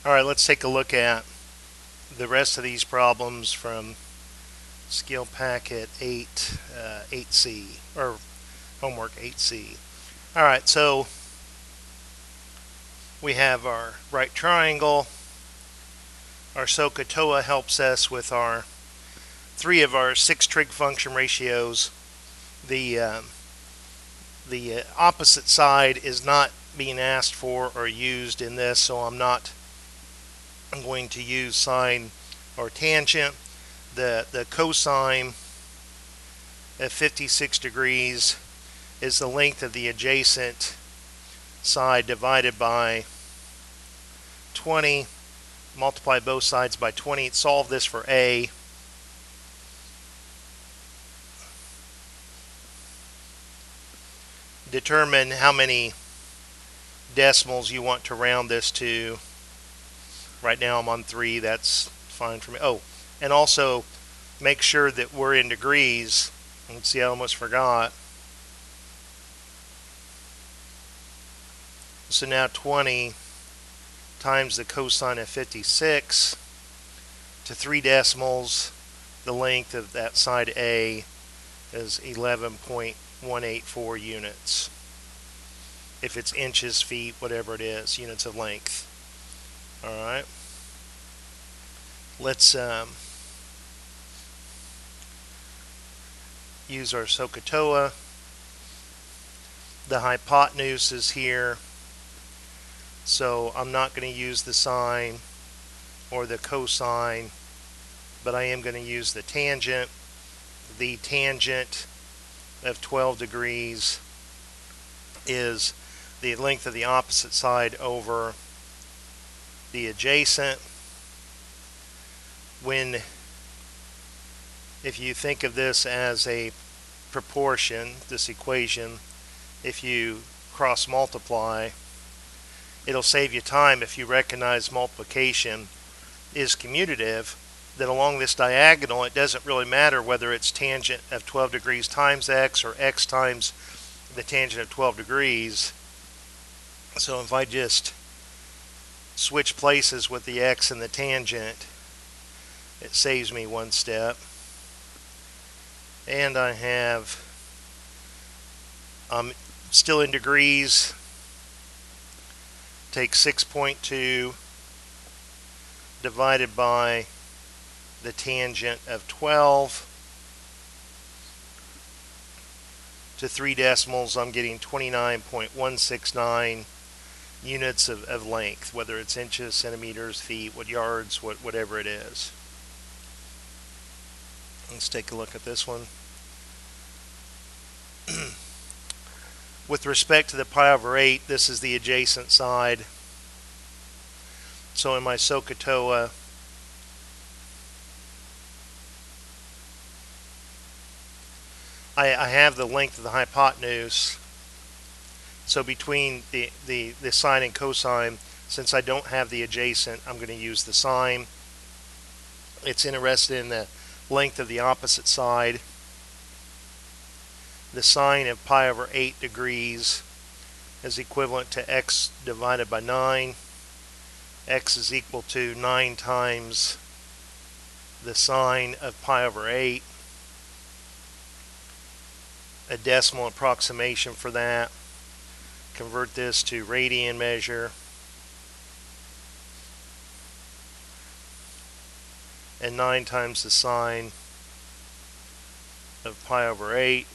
Alright, let's take a look at the rest of these problems from skill packet 8C, or homework 8C. Alright, so we have our right triangle. Our SOHCAHTOA helps us with our 3 of our 6 trig function ratios. The opposite side is not being asked for or used in this, so I'm going to use sine or tangent. The cosine at 56 degrees is the length of the adjacent side divided by 20. Multiply both sides by 20. Solve this for A. Determine how many decimals you want to round this to. Right now I'm on 3. That's fine for me. Oh, and also make sure that we're in degrees. Let's see, I almost forgot. So now 20 times the cosine of 56 to 3 decimals. The length of that side A is 11.184 units. If it's inches, feet, whatever it is, units of length. Alright. Let's use our SOHCAHTOA. The hypotenuse is here, so I'm not going to use the sine or the cosine, but I am going to use the tangent. The tangent of 12 degrees is the length of the opposite side over the adjacent. If you think of this as a proportion, this equation, if you cross multiply, it'll save you time if you recognize multiplication is commutative, that along this diagonal it doesn't really matter whether it's tangent of 12 degrees times x or x times the tangent of 12 degrees. So if I just switch places with the x and the tangent, it saves me one step. And I have, I'm still in degrees. Take 6.2 divided by the tangent of 12 to 3 decimals. I'm getting 29.169 units of length, whether it's inches, centimeters, feet, yards, whatever it is. Let's take a look at this one. With respect to the pi over 8, this is the adjacent side. So in my SOHCAHTOA, I have the length of the hypotenuse. So between the sine and cosine, since I don't have the adjacent, I'm going to use the sine. It's interested in the length of the opposite side. The sine of pi over 8 degrees is equivalent to x divided by 9. X is equal to 9 times the sine of pi over 8. A decimal approximation for that. Convert this to radian measure. And 9 times the sine of pi over 8.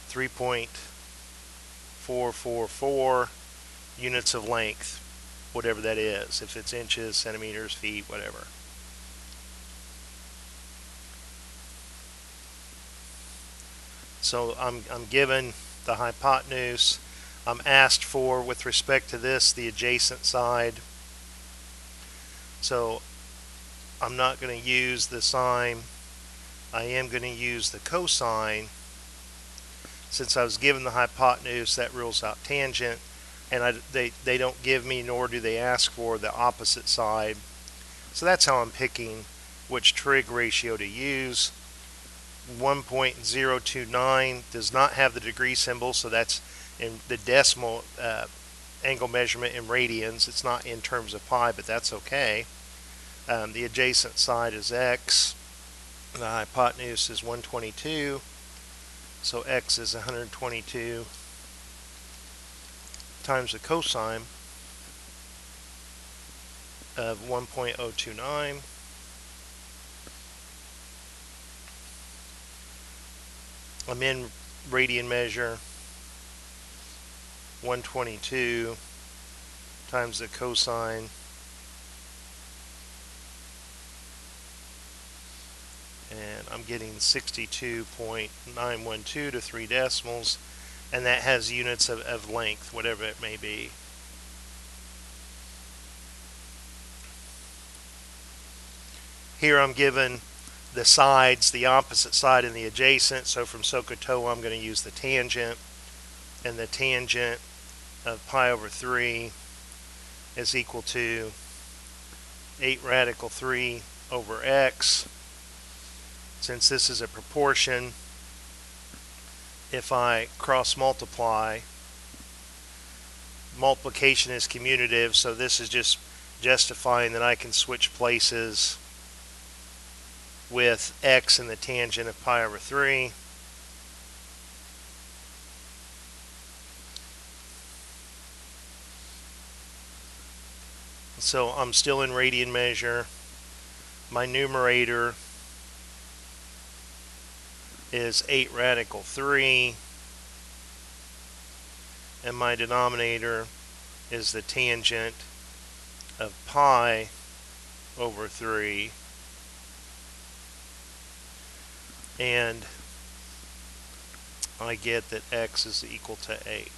3.444 units of length, whatever that is, if it's inches, centimeters, feet, whatever. So I'm given the hypotenuse. I'm asked for, with respect to this, the adjacent side. So I'm not going to use the sine. I am going to use the cosine. Since I was given the hypotenuse, that rules out tangent, and they don't give me, nor do they ask for, the opposite side. So that's how I'm picking which trig ratio to use. 1.029 does not have the degree symbol, so that's in the decimal angle measurement in radians. It's not in terms of pi, but that's okay. The adjacent side is x. The hypotenuse is 122. So x is 122 times the cosine of 1.029. I'm in radian measure. 122 times the cosine and I'm getting 62.912 to 3 decimals, and that has units of length, whatever it may be. Here I'm given the sides, the opposite side and the adjacent. So from SOHCAHTOA I'm going to use the tangent, and the tangent of pi over 3 is equal to 8 radical 3 over x. Since this is a proportion, if I cross multiply, multiplication is commutative, so this is just justifying that I can switch places with x and the tangent of pi over 3. So I'm still in radian measure. My numerator is 8 radical 3, and my denominator is the tangent of pi over 3, and I get that x is equal to 8.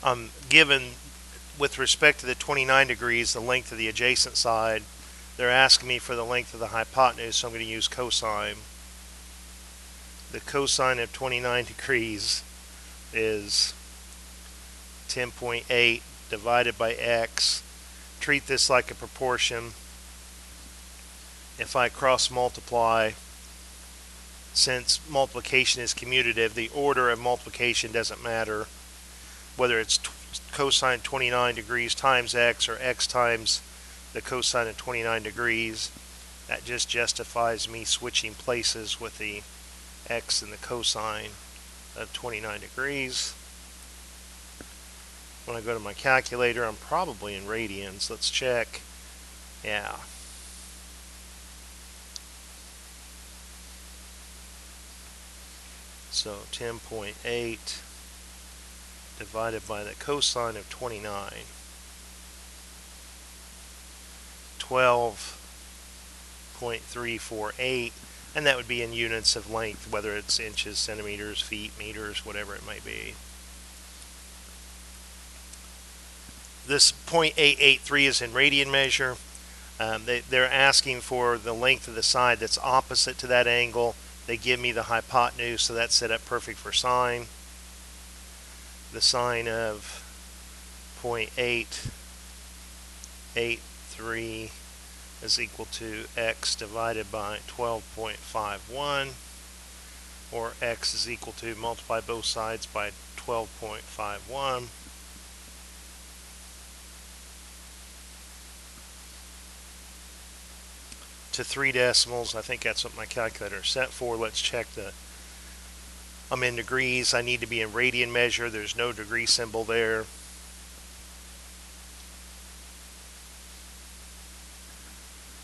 I'm given, with respect to the 29 degrees, the length of the adjacent side. They're asking me for the length of the hypotenuse, so I'm going to use cosine. The cosine of 29 degrees is 10.8 divided by x. Treat this like a proportion. If I cross multiply, since multiplication is commutative, the order of multiplication doesn't matter. Whether it's cosine 29 degrees times x or x times the cosine of 29 degrees, that just justifies me switching places with the x and the cosine of 29 degrees. When I go to my calculator, I'm probably in radians. Let's check. Yeah. So 10.8 divided by the cosine of 29. 12.348, and that would be in units of length, whether it's inches, centimeters, feet, meters, whatever it might be. This 0.883 is in radian measure. They're asking for the length of the side that's opposite to that angle. They give me the hypotenuse, so that's set up perfect for sine. The sine of 0.883 is equal to x divided by 12.51, or x is equal to, multiply both sides by 12.51. to 3 decimals. I think that's what my calculator is set for. Let's check the, I'm in degrees. I need to be in radian measure. There's no degree symbol there.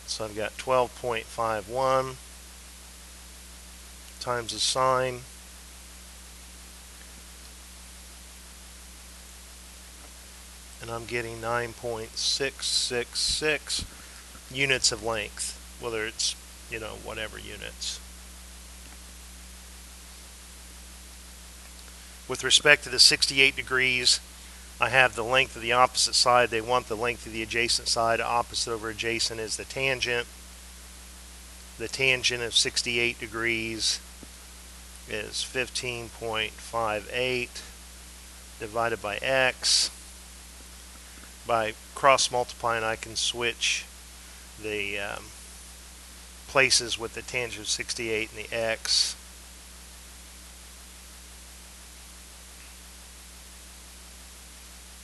So I've got 12.51 times the sine. And I'm getting 9.666 units of length, whether it's, whatever units. With respect to the 68 degrees, I have the length of the opposite side. They want the length of the adjacent side. Opposite over adjacent is the tangent. The tangent of 68 degrees is 15.58 divided by x. By cross multiplying, I can switch the places with the tangent of 68 and the x.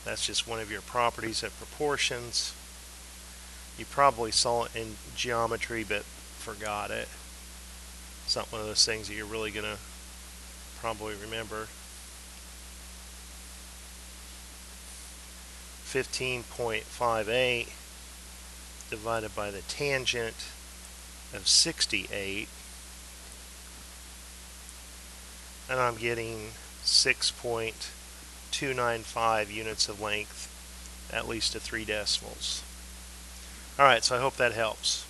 That's just one of your properties of proportions. You probably saw it in geometry but forgot it. It's not one of those things that you're really going to probably remember. 15.58 divided by the tangent of 68, and I'm getting 6.295 units of length, at least to 3 decimals. Alright, so I hope that helps.